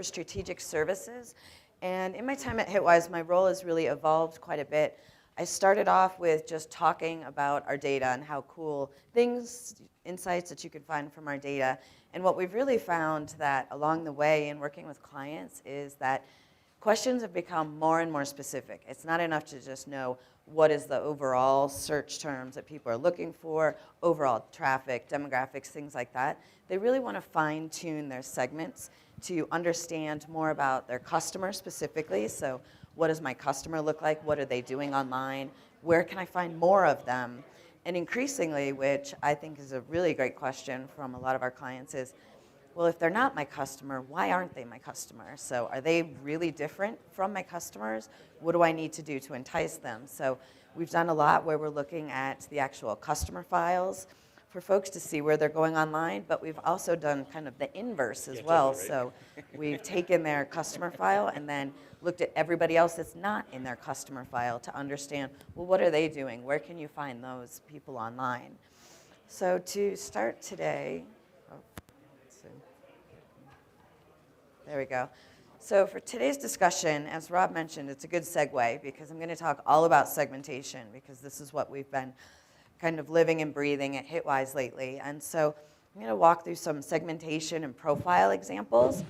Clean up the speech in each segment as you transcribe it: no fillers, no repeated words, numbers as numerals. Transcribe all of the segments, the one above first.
for strategic services. And in my time at Hitwise, my role has really evolved quite a bit. I started off with just talking about our data and how cool things, insights that you can find from our data. And what we've really found that along the way in working with clients is that questions have become more and more specific. It's not enough to just know what is the overall search terms that people are looking for, overall traffic, demographics, things like that. They really want to fine-tune their segments to understand more about their customer specifically. So what does my customer look like? What are they doing online? Where can I find more of them? And increasingly, which I think is a really great question from a lot of our clients, is, well, if they're not my customer, why aren't they my customer? So are they really different from my customers? What do I need to do to entice them? So we've done a lot where we're looking at the actual customer files for folks to see where they're going online, but we've also done kind of the inverse as well. Totally, right? So we've taken their customer file and then looked at everybody else that's not in their customer file to understand, well, what are they doing? Where can you find those people online? So to start today, there we go. So for today's discussion, as Rob mentioned, it's a good segue because I'm going to talk all about segmentation because this is what we've been kind of living and breathing at Hitwise lately. And so I'm going to walk through some segmentation and profile examples,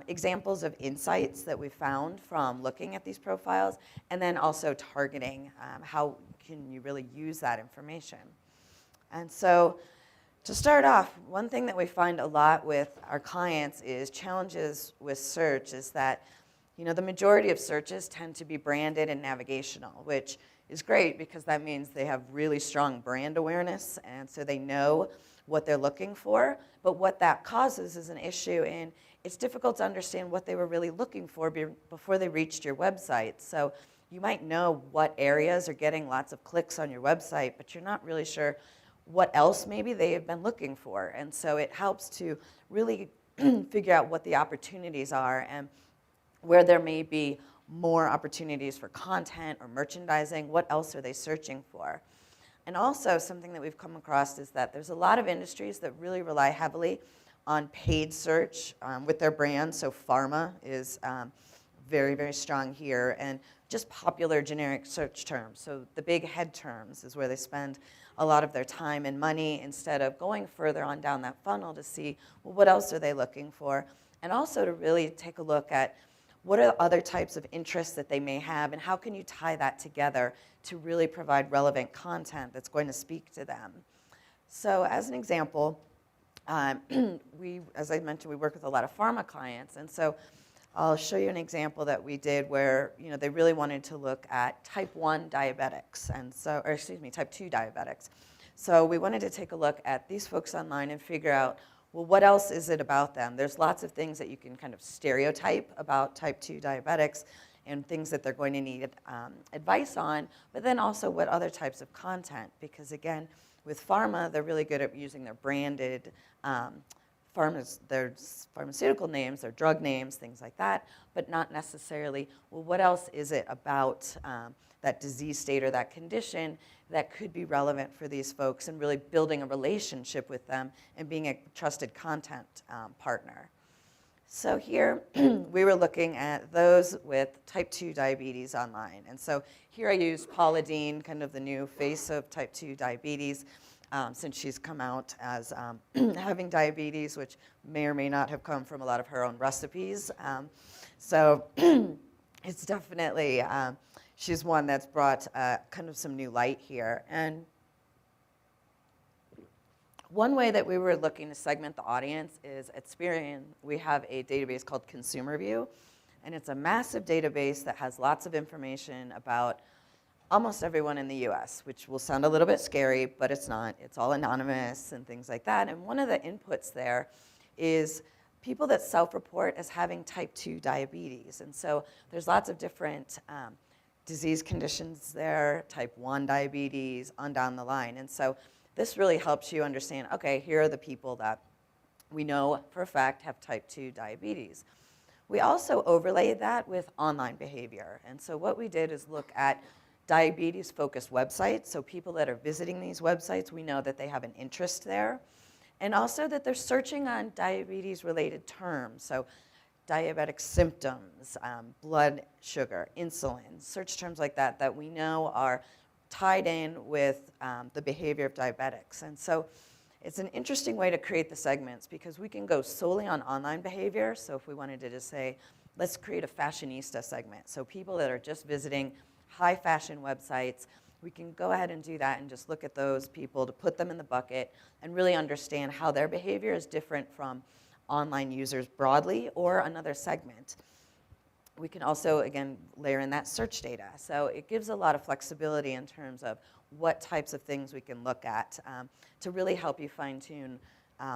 examples of insights that we found from looking at these profiles, and then also targeting. How can you really use that information? And so to start off, one thing that we find a lot with our clients is challenges with search is that, you know, the majority of searches tend to be branded and navigational, which is great because that means they have really strong brand awareness and so they know what they're looking for. But what that causes is an issue in it's difficult to understand what they were really looking for before they reached your website. So you might know what areas are getting lots of clicks on your website, but you're not really sure what else maybe they have been looking for. And so it helps to really figure out what the opportunities are and where there may be more opportunities for content or merchandising. What else are they searching for? And also something that we've come across is that there's a lot of industries that really rely heavily on paid search with their brand. So pharma is very, very strong here, and just popular generic search terms. So the big head terms is where they spend a lot of their time and money instead of going further on down that funnel to see, well, what else are they looking for? And also to really take a look at what are the other types of interests that they may have, and how can you tie that together to really provide relevant content that's going to speak to them? So as an example, as I mentioned, we work with a lot of pharma clients, and so I'll show you an example that we did where, you know, they really wanted to look at type 1 diabetics, and so, or excuse me, type 2 diabetics. So we wanted to take a look at these folks online and figure out, well, what else is it about them? There's lots of things that you can kind of stereotype about type 2 diabetics and things that they're going to need advice on, but then also what other types of content, because again, with pharma, they're really good at using their branded their pharmaceutical names, their drug names, things like that, but not necessarily, well, what else is it about that disease state or that condition that could be relevant for these folks, and really building a relationship with them and being a trusted content partner. So here we were looking at those with type 2 diabetes online. And so here I used Paula Deen, kind of the new face of type 2 diabetes, since she's come out as having diabetes, which may or may not have come from a lot of her own recipes. So it's definitely, she's one that's brought kind of some new light here. And one way that we were looking to segment the audience is at Experian, we have a database called Consumer View, and it's a massive database that has lots of information about almost everyone in the US, which will sound a little bit scary, but it's not. It's all anonymous and things like that. And one of the inputs there is people that self-report as having type 2 diabetes. And so there's lots of different disease conditions there, type 1 diabetes, on down the line. And so this really helps you understand, okay, here are the people that we know for a fact have type 2 diabetes. We also overlaid that with online behavior. And so what we did is look at diabetes-focused websites. So people that are visiting these websites, we know that they have an interest there. And also that they're searching on diabetes-related terms. So diabetic symptoms, blood sugar, insulin, search terms like that that we know are tied in with the behavior of diabetics. And so it's an interesting way to create the segments because we can go solely on online behavior. So if we wanted to just say, let's create a fashionista segment. So people that are just visiting high fashion websites, we can go ahead and do that and just look at those people to put them in the bucket and really understand how their behavior is different from online users broadly or another segment. We can also, again, layer in that search data. So it gives a lot of flexibility in terms of what types of things we can look at to really help you fine-tune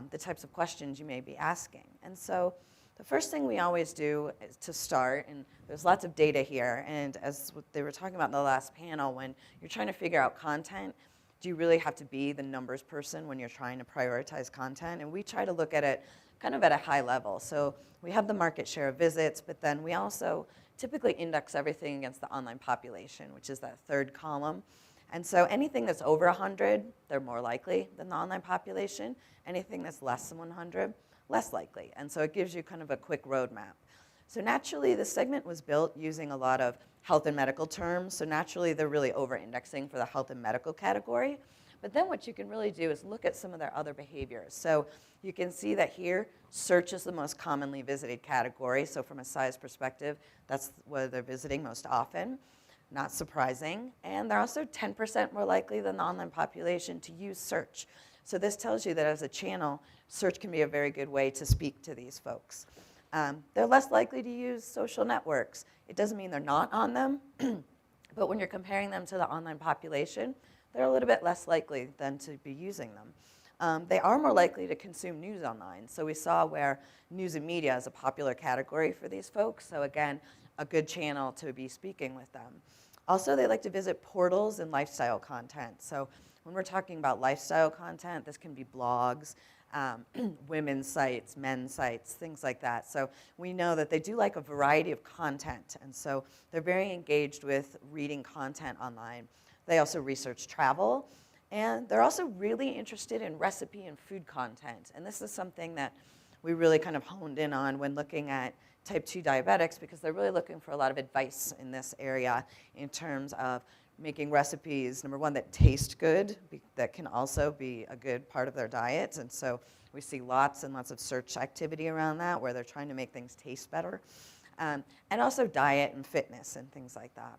the types of questions you may be asking. And so the first thing we always do is to start, and there's lots of data here, and as they were talking about in the last panel, when you're trying to figure out content, do you really have to be the numbers person when you're trying to prioritize content? And we try to look at it kind of at a high level. So we have the market share of visits, but then we also typically index everything against the online population, which is that third column. And so anything that's over 100, they're more likely than the online population. Anything that's less than 100, less likely. And so it gives you kind of a quick roadmap. So naturally, the segment was built using a lot of health and medical terms. So naturally, they're really over-indexing for the health and medical category. But then what you can really do is look at some of their other behaviors. So you can see that here, search is the most commonly visited category. So from a size perspective, that's what they're visiting most often. Not surprising. And they're also 10% more likely than the online population to use search. So this tells you that as a channel, search can be a very good way to speak to these folks. They're less likely to use social networks. It doesn't mean they're not on them, but when you're comparing them to the online population, they're a little bit less likely than to be using them. They are more likely to consume news online. So we saw where news and media is a popular category for these folks. So again, a good channel to be speaking with them. Also, they like to visit portals and lifestyle content. So when we're talking about lifestyle content, this can be blogs, women's sites, men's sites, things like that. So we know that they do like a variety of content. And so they're very engaged with reading content online. They also research travel. And they're also really interested in recipe and food content. And this is something that we really kind of honed in on when looking at type 2 diabetics because they're really looking for a lot of advice in this area in terms of making recipes, number one, that taste good, that can also be a good part of their diet. And so we see lots and lots of search activity around that where they're trying to make things taste better. And also diet and fitness and things like that.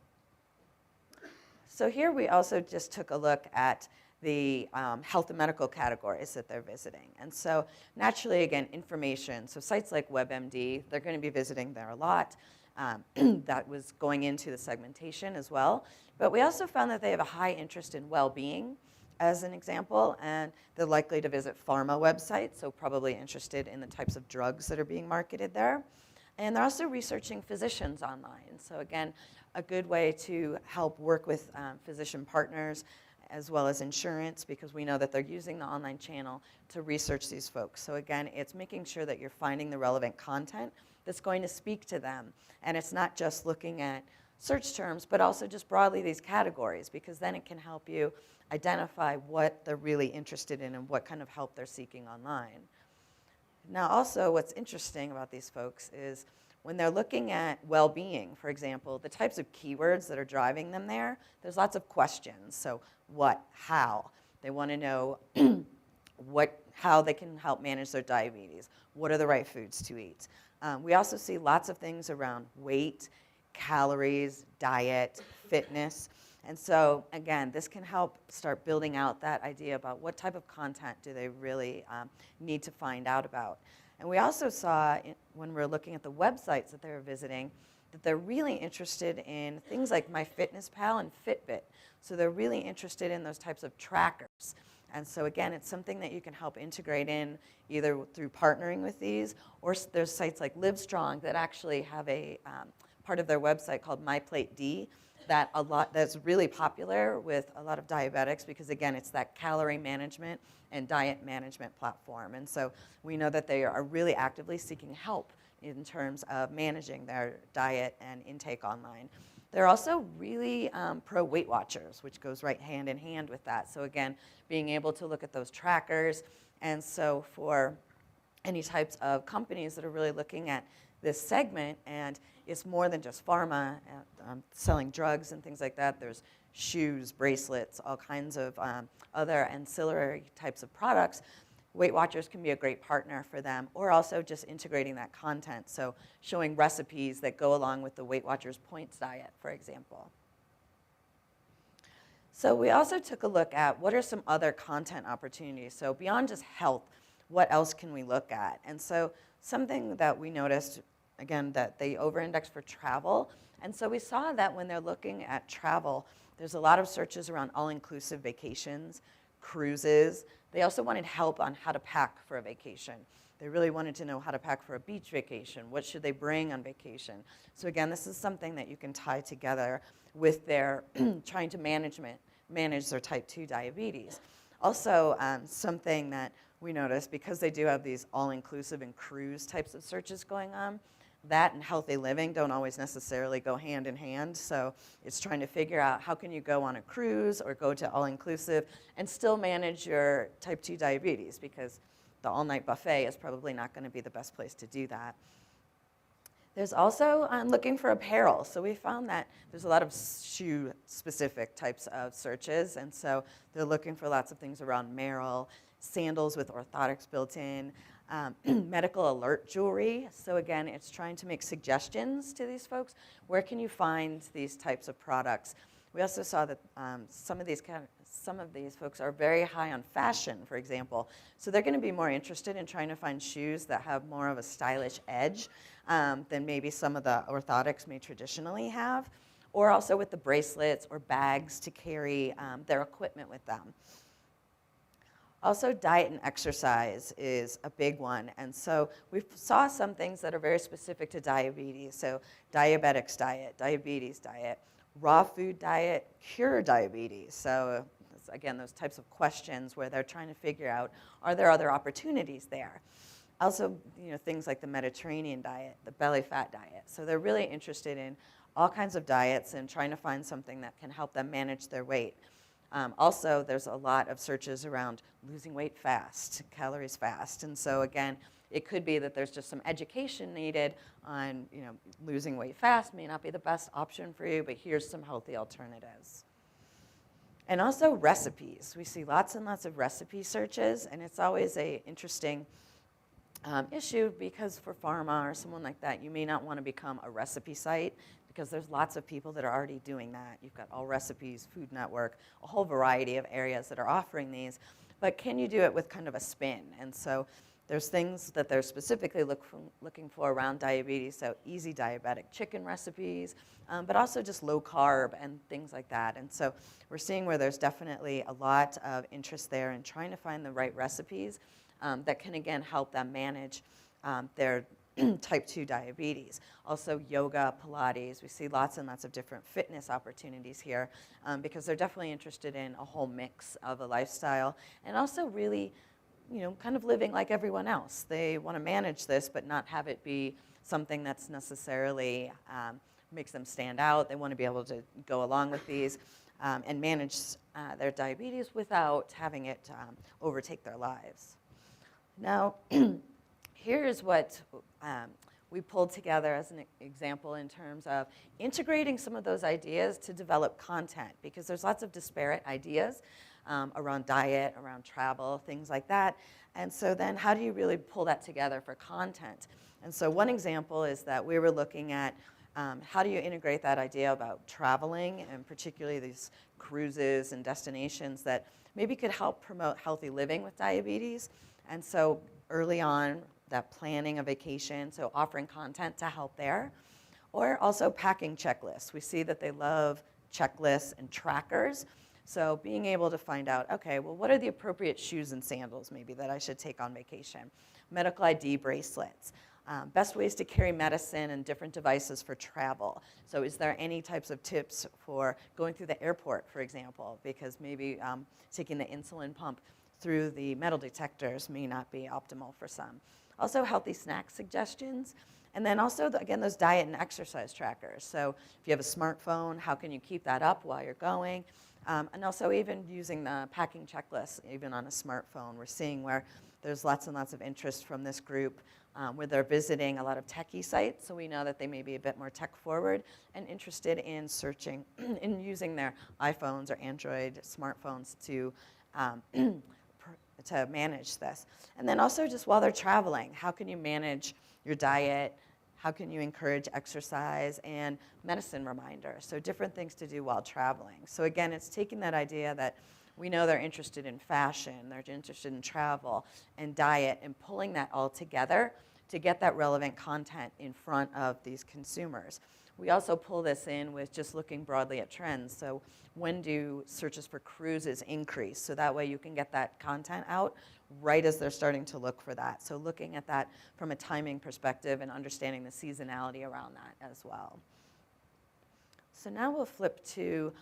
So here we also just took a look at the health and medical categories that they're visiting. And so naturally, again, information. So sites like WebMD, they're going to be visiting there a lot. That was going into the segmentation as well. But we also found that they have a high interest in well-being, as an example, and they're likely to visit pharma websites, so probably interested in the types of drugs that are being marketed there. And they're also researching physicians online. So again, a good way to help work with physician partners as well as insurance because we know that they're using the online channel to research these folks. So again, it's making sure that you're finding the relevant content that's going to speak to them. And it's not just looking at search terms, but also just broadly these categories because then it can help you identify what they're really interested in and what kind of help they're seeking online. Now also what's interesting about these folks is when they're looking at well-being, for example, the types of keywords that are driving them there, there's lots of questions. So what, how? They want to know how they can help manage their diabetes. What are the right foods to eat? We also see lots of things around weight, calories, diet, fitness. And so, again, this can help start building out that idea about what type of content do they really need to find out about. And we also saw, when we're looking at the websites that they're visiting, that they're really interested in things like MyFitnessPal and Fitbit. So they're really interested in those types of trackers. And so again, it's something that you can help integrate in either through partnering with these, or there's sites like Livestrong that actually have a part of their website called MyPlateD that's really popular with a lot of diabetics because again, it's that calorie management and diet management platform. And so we know that they are really actively seeking help in terms of managing their diet and intake online. They're also really pro Weight Watchers, which goes right hand in hand with that. So again, being able to look at those trackers. And so for any types of companies that are really looking at this segment, and it's more than just pharma, selling drugs and things like that. There's shoes, bracelets, all kinds of other ancillary types of products. Weight Watchers can be a great partner for them, or also just integrating that content, so showing recipes that go along with the Weight Watchers points diet, for example. So we also took a look at what are some other content opportunities. So beyond just health, what else can we look at? And so something that we noticed, again, that they over-index for travel. And so we saw that when they're looking at travel, there's a lot of searches around all-inclusive vacations, cruises. They also wanted help on how to pack for a vacation. They really wanted to know how to pack for a beach vacation. What should they bring on vacation? So again, this is something that you can tie together with their trying to manage their type 2 diabetes. Also, something that we noticed, because they do have these all-inclusive and cruise types of searches going on, that and healthy living don't always necessarily go hand in hand. So it's trying to figure out how can you go on a cruise or go to all-inclusive and still manage your type 2 diabetes, because the all-night buffet is probably not going to be the best place to do that. There's also looking for apparel. So we found that there's a lot of shoe-specific types of searches, and so they're looking for lots of things around Merrell, sandals with orthotics built in, medical alert jewelry. So again, it's trying to make suggestions to these folks. Where can you find these types of products? We also saw that some of these folks are very high on fashion, for example. So they're going to be more interested in trying to find shoes that have more of a stylish edge than maybe some of the orthotics may traditionally have, or also with the bracelets or bags to carry their equipment with them. Also, diet and exercise is a big one. And so we saw some things that are very specific to diabetes. So diabetics diet, diabetes diet, raw food diet, cure diabetes. So again, those types of questions where they're trying to figure out, are there other opportunities there? Also, things like the Mediterranean diet, the belly fat diet. So they're really interested in all kinds of diets and trying to find something that can help them manage their weight. Also, there's a lot of searches around losing weight fast, calories fast. And so again, it could be that there's just some education needed on, losing weight fast may not be the best option for you, but here's some healthy alternatives. And also recipes. We see lots and lots of recipe searches, and it's always an interesting issue, because for pharma or someone like that, you may not want to become a recipe site, because there's lots of people that are already doing that. You've got All Recipes, Food Network, a whole variety of areas that are offering these. But can you do it with kind of a spin? And so there's things that they're specifically looking for around diabetes, so easy diabetic chicken recipes, but also just low carb and things like that. And so we're seeing where there's definitely a lot of interest there in trying to find the right recipes that can, again, help them manage their type 2 diabetes. Also yoga, Pilates. We see lots and lots of different fitness opportunities here because they're definitely interested in a whole mix of a lifestyle, and also really, kind of living like everyone else. They want to manage this, but not have it be something that's necessarily makes them stand out. They want to be able to go along with these and manage their diabetes without having it overtake their lives. Now, here's what we pulled together as an example in terms of integrating some of those ideas to develop content, because there's lots of disparate ideas around diet, around travel, things like that. And so then how do you really pull that together for content? And so one example is that we were looking at how do you integrate that idea about traveling, and particularly these cruises and destinations that maybe could help promote healthy living with diabetes. And so early on, that planning a vacation, so offering content to help there. Or also packing checklists. We see that they love checklists and trackers. So being able to find out, okay, well, what are the appropriate shoes and sandals maybe that I should take on vacation? Medical ID bracelets. Best ways to carry medicine and different devices for travel. So is there any types of tips for going through the airport, for example, because maybe taking the insulin pump through the metal detectors may not be optimal for some. Also healthy snack suggestions. And then also, again, those diet and exercise trackers. So if you have a smartphone, how can you keep that up while you're going? And also even using the packing checklist, even on a smartphone, we're seeing where There's lots and lots of interest from this group where they're visiting a lot of techie sites, so we know that they may be a bit more tech forward and interested in searching, in using their iPhones or Android smartphones to manage this. And then also just while they're traveling, how can you manage your diet? How can you encourage exercise and medicine reminders? So different things to do while traveling. So again, it's taking that idea that we know they're interested in fashion, they're interested in travel and diet, and pulling that all together to get that relevant content in front of these consumers. We also pull this in with just looking broadly at trends. So when do searches for cruises increase? So that way you can get that content out right as they're starting to look for that. So looking at that from a timing perspective and understanding the seasonality around that as well. So now we'll flip to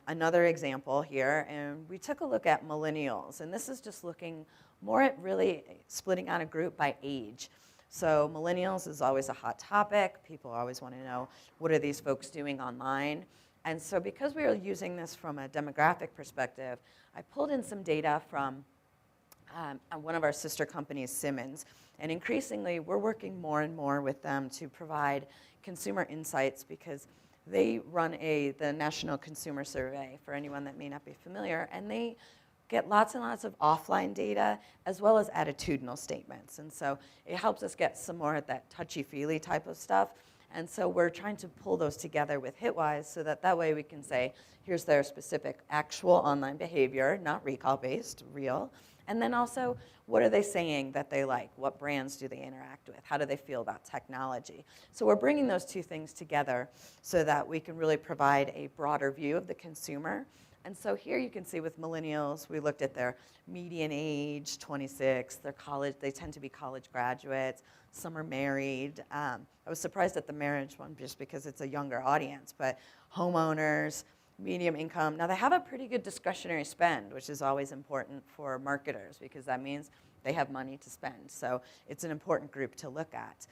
another example here, and we took a look at millennials, and this is just looking more at really splitting out a group by age. So millennials is always a hot topic. People always want to know, what are these folks doing online? And so because we were using this from a demographic perspective, I pulled in some data from one of our sister companies, Simmons, and increasingly we're working more and more with them to provide consumer insights because they run the National Consumer Survey, for anyone that may not be familiar, and they get lots and lots of offline data as well as attitudinal statements. And so it helps us get some more of that touchy-feely type of stuff. And so we're trying to pull those together with Hitwise so that way we can say, here's their specific actual online behavior, not recall-based, real. And then also, what are they saying that they like? What brands do they interact with? How do they feel about technology? So we're bringing those two things together so that we can really provide a broader view of the consumer. And so here you can see with millennials, we looked at their median age, 26, their college, they tend to be college graduates, some are married. I was surprised at the marriage one just because it's a younger audience, but homeowners, medium income. Now they have a pretty good discretionary spend, which is always important for marketers because that means they have money to spend. So it's an important group to look at.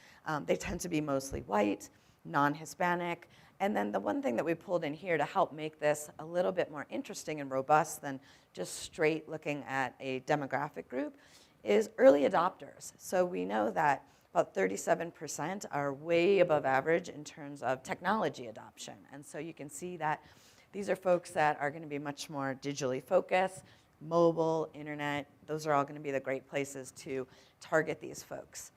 They tend to be mostly white, non-Hispanic. And then the one thing that we pulled in here to help make this a little bit more interesting and robust than just straight looking at a demographic group is early adopters. So we know that about 37% are way above average in terms of technology adoption. And so you can see that these are folks that are going to be much more digitally focused, mobile, internet. Those are all going to be the great places to target these folks.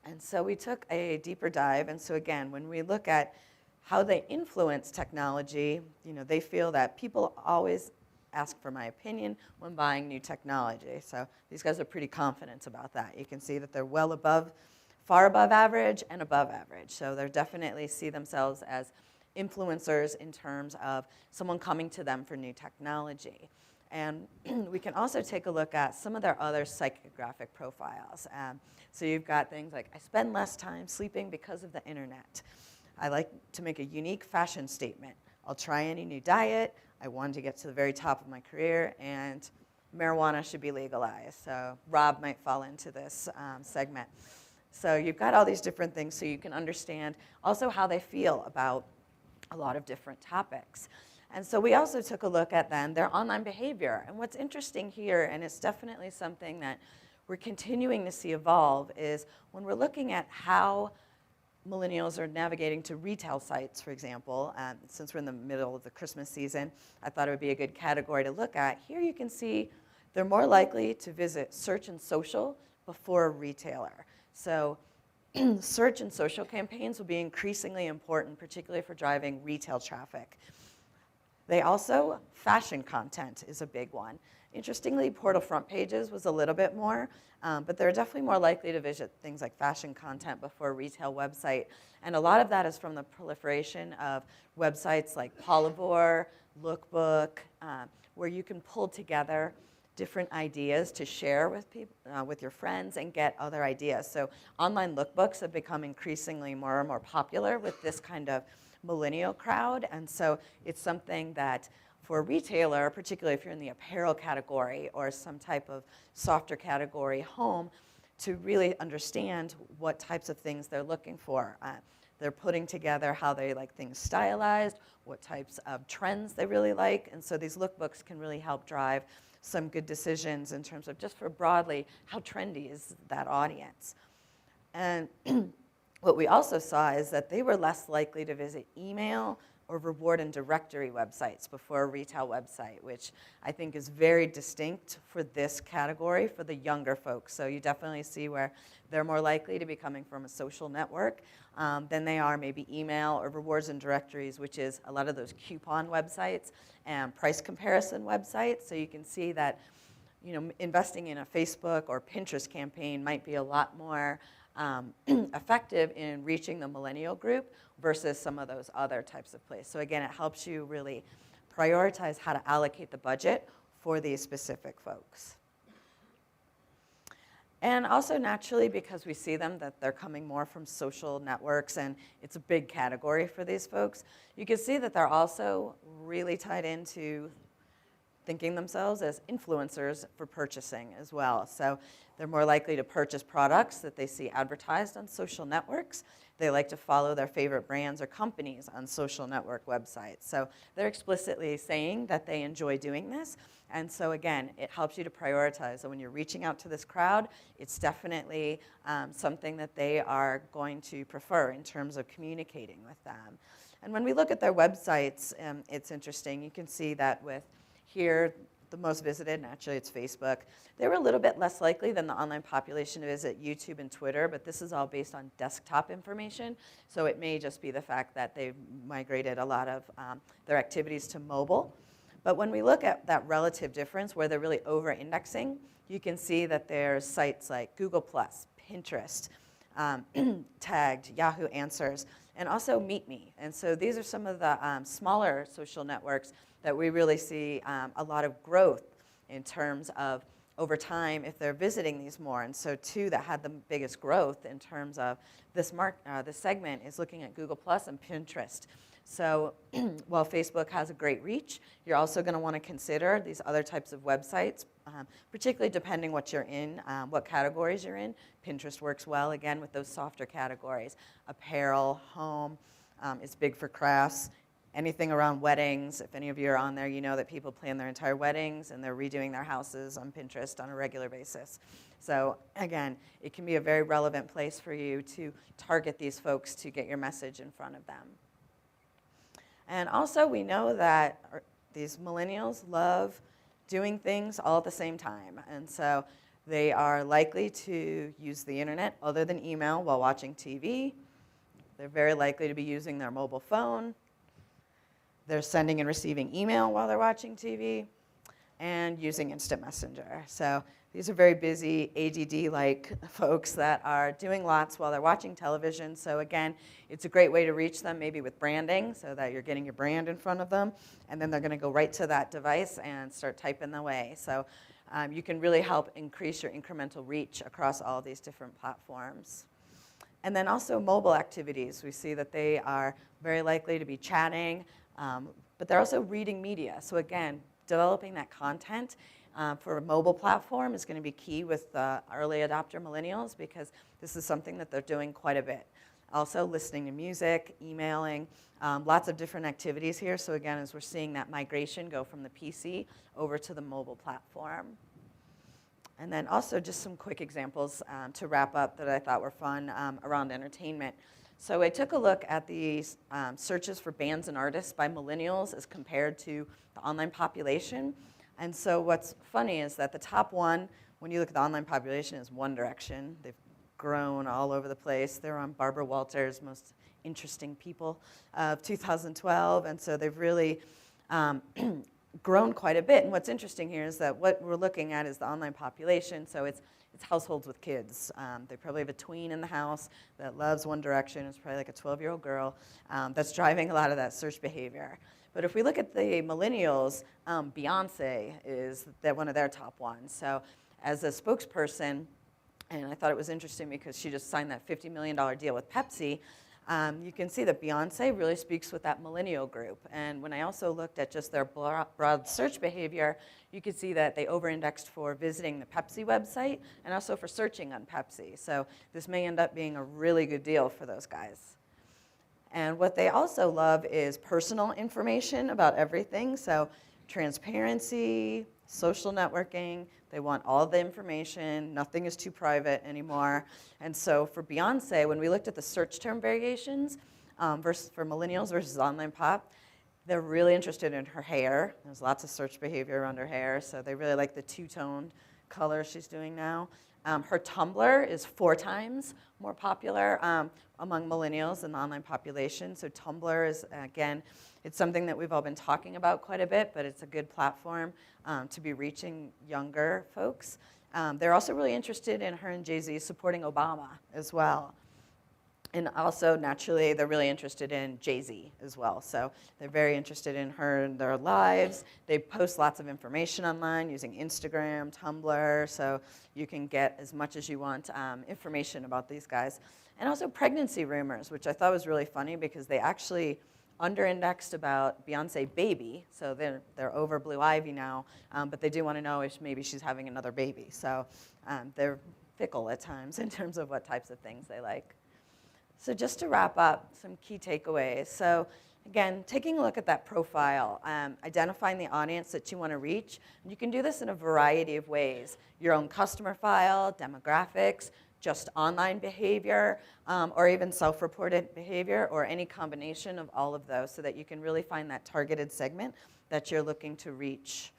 And so we took a deeper dive. And so again, when we look at how they influence technology, they feel that people always ask for my opinion when buying new technology. So these guys are pretty confident about that. You can see that they're far above average and above average. So they definitely see themselves as influencers in terms of someone coming to them for new technology. And we can also take a look at some of their other psychographic profiles. So you've got things like, I spend less time sleeping because of the internet. I like to make a unique fashion statement. I'll try any new diet. I want to get to the very top of my career, and marijuana should be legalized. So Rob might fall into this segment. So you've got all these different things so you can understand also how they feel about a lot of different topics. And so we also took a look at then their online behavior. And what's interesting here, and it's definitely something that we're continuing to see evolve, is when we're looking at how millennials are navigating to retail sites, for example. Since we're in the middle of the Christmas season, I thought it would be a good category to look at. Here you can see they're more likely to visit search and social before a retailer. So search and social campaigns will be increasingly important, particularly for driving retail traffic. They also, fashion content is a big one. Interestingly, portal front pages was a little bit more, but they're definitely more likely to visit things like fashion content before a retail website. And a lot of that is from the proliferation of websites like Polyvore, Lookbook, where you can pull together different ideas to share with people, with your friends, and get other ideas. So online lookbooks have become increasingly more and more popular with this kind of millennial crowd. And so it's something that for a retailer, particularly if you're in the apparel category or some type of softer category home, to really understand what types of things they're looking for. They're putting together how they like things stylized, what types of trends they really like. And so these lookbooks can really help drive some good decisions in terms of just for broadly, how trendy is that audience. And what we also saw is that they were less likely to visit email or reward and directory websites before a retail website, which I think is very distinct for this category for the younger folks. So you definitely see where they're more likely to be coming from a social network than they are maybe email or rewards and directories, which is a lot of those coupon websites and price comparison websites. So you can see that, you know, investing in a Facebook or Pinterest campaign might be a lot more effective in reaching the millennial group versus some of those other types of places. So again, it helps you really prioritize how to allocate the budget for these specific folks. And also naturally, because we see them, that they're coming more from social networks, and it's a big category for these folks, you can see that they're also really tied into thinking themselves as influencers for purchasing as well. So they're more likely to purchase products that they see advertised on social networks. They like to follow their favorite brands or companies on social network websites. So they're explicitly saying that they enjoy doing this. And so again, it helps you to prioritize. So when you're reaching out to this crowd, it's definitely something that they are going to prefer in terms of communicating with them. And when we look at their websites, it's interesting. You can see that with here, the most visited, naturally it's Facebook. They were a little bit less likely than the online population to visit YouTube and Twitter, but this is all based on desktop information. So it may just be the fact that they've migrated a lot of their activities to mobile. But when we look at that relative difference where they're really over-indexing, you can see that there's sites like Google+, Pinterest, tagged, Yahoo Answers, and also Meet Me. And so these are some of the smaller social networks that we really see a lot of growth in terms of over time if they're visiting these more. And so two that had the biggest growth in terms of this segment is looking at Google Plus and Pinterest. So while Facebook has a great reach, you're also going to want to consider these other types of websites, particularly depending what you're in, what categories you're in. Pinterest works well, again, with those softer categories. Apparel, home, it's big for crafts. Anything around weddings, if any of you are on there, you know that people plan their entire weddings and they're redoing their houses on Pinterest on a regular basis. So again, it can be a very relevant place for you to target these folks to get your message in front of them. And also we know that these millennials love doing things all at the same time. And so they are likely to use the internet other than email while watching TV. They're very likely to be using their mobile phone. They're sending and receiving email while they're watching TV and using instant messenger. So these are very busy ADD-like folks that are doing lots while they're watching television. So again, it's a great way to reach them, maybe with branding, so that you're getting your brand in front of them, and then they're going to go right to that device and start typing away. So you can really help increase your incremental reach across all these different platforms. And then also mobile activities. We see that they are very likely to be chatting, but they're also reading media. So again, developing that content for a mobile platform is going to be key with early adopter millennials, because this is something that they're doing quite a bit. Also listening to music, emailing, lots of different activities here. So again, as we're seeing that migration go from the PC over to the mobile platform. And then also just some quick examples to wrap up that I thought were fun around entertainment. So I took a look at the searches for bands and artists by millennials as compared to the online population. And so what's funny is that the top one, when you look at the online population, is One Direction. They've grown all over the place. They're on Barbara Walters' Most Interesting People of 2012. And so they've really grown quite a bit. And what's interesting here is that what we're looking at is the online population. So it's households with kids. They probably have a tween in the house that loves One Direction. It's probably like a 12-year-old girl that's driving a lot of that search behavior. But if we look at the millennials, Beyonce is one of their top ones. So as a spokesperson, and I thought it was interesting because she just signed that $50 million deal with Pepsi, you can see that Beyonce really speaks with that millennial group. And when I also looked at just their broad search behavior, you could see that they over-indexed for visiting the Pepsi website and also for searching on Pepsi. So this may end up being a really good deal for those guys. And what they also love is personal information about everything. So transparency, social networking. They want all the information. Nothing is too private anymore. And so for Beyonce, when we looked at the search term variations for millennials versus online pop, they're really interested in her hair. There's lots of search behavior around her hair, so they really like the two-toned color she's doing now. Her Tumblr is 4 times more popular among millennials than the online population. So Tumblr is, again, it's something that we've all been talking about quite a bit, but it's a good platform to be reaching younger folks. They're also really interested in her and Jay-Z supporting Obama as well. And also, naturally, they're really interested in Jay-Z as well. So they're very interested in her and their lives. They post lots of information online using Instagram, Tumblr, so you can get as much as you want information about these guys. And also pregnancy rumors, which I thought was really funny because they actually under-indexed about Beyonce baby. So they're over Blue Ivy now, but they do want to know if maybe she's having another baby. So they're fickle at times in terms of what types of things they like. So just to wrap up, some key takeaways. So again, taking a look at that profile, identifying the audience that you want to reach. And you can do this in a variety of ways. Your own customer file, demographics, just online behavior, or even self-reported behavior, or any combination of all of those so that you can really find that targeted segment that you're looking to reach.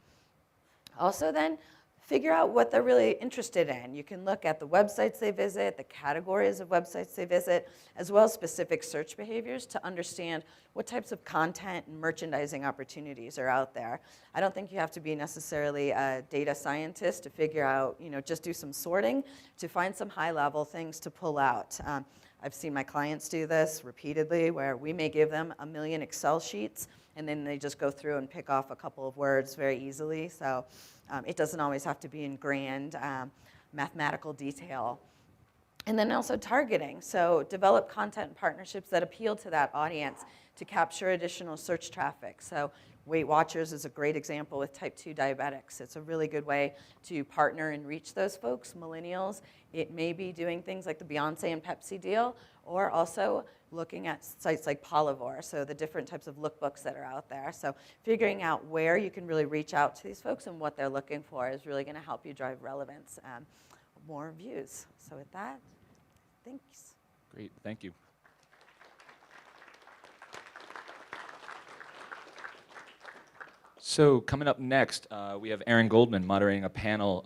Also then, figure out what they're really interested in. You can look at the websites they visit, the categories of websites they visit, as well as specific search behaviors to understand what types of content and merchandising opportunities are out there. I don't think you have to be necessarily a data scientist to figure out, just do some sorting to find some high-level things to pull out. I've seen my clients do this repeatedly where we may give them 1 million Excel sheets and then they just go through and pick off a couple of words very easily. So it doesn't always have to be in grand mathematical detail. And then also targeting. So develop content partnerships that appeal to that audience to capture additional search traffic. So Weight Watchers is a great example with type 2 diabetics. It's a really good way to partner and reach those folks, millennials. It may be doing things like the Beyonce and Pepsi deal, or also looking at sites like Polyvore, so the different types of lookbooks that are out there. So figuring out where you can really reach out to these folks and what they're looking for is really going to help you drive relevance, more views. So with that, thanks. Great, thank you. So coming up next, we have Aaron Goldman moderating a panel